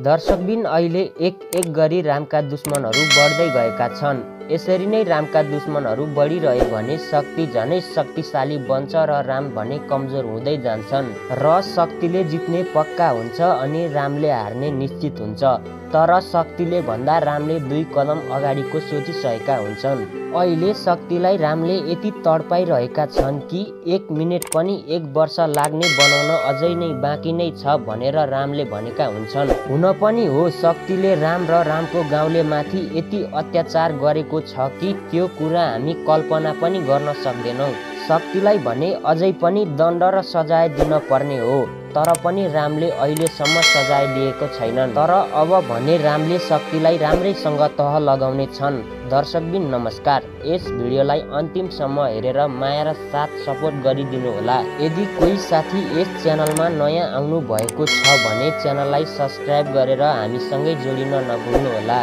दर्शकबिन अहिले एक गरी रामका दुश्मनहरू बढ्दै गएका छन्। यसरी नै रामका दुश्मनहरू बढिरह्यो भने शक्ति झनै शक्तिशाली बन्छ र राम भने कमजोर हुँदै जान्छन् र शक्तिले जित्ने पक्का हुन्छ अनि रामले हार्ने निश्चित हुन्छ। तर शक्तिले भन्दा रामले 2 कदम अगाडिको सोचिसकेका हुन्छन्। अहिले शक्तिलाई रामले यति तडपाइरहेका छन् कि 1 मिनेट पनि 1 वर्ष लाग्ने बनाउन अझै नै बाँकी नै छ भनेर रामले भनेका हुन्छन्। हुन पनि हो, शक्तिले राम र रामको गाउँले माथि यति अत्याचार गरेको छ कि त्यो कुरा हामी कल्पना पनि गर्न सक्दैनौँ। शक्तिलाई भने अझै पनि दण्ड र सजाय दिन पर्ने हो, तर पनि रामले अहिलेसम्म सजाय दिएको छैनन्। तर अब भने रामले शक्तिलाई राम्रैसँग तह लगाउने छन्। दर्शकबिन नमस्कार, यस भिडियोलाई अन्तिमसम्म हेरेर माया र साथ सपोर्ट गरिदिनु होला। यदि कोही साथी यस च्यानलमा नयाँ आउनु भएको छ भने च्यानललाई सब्स्क्राइब गरेर हामीसँगै जोडिन नभुल्नु होला।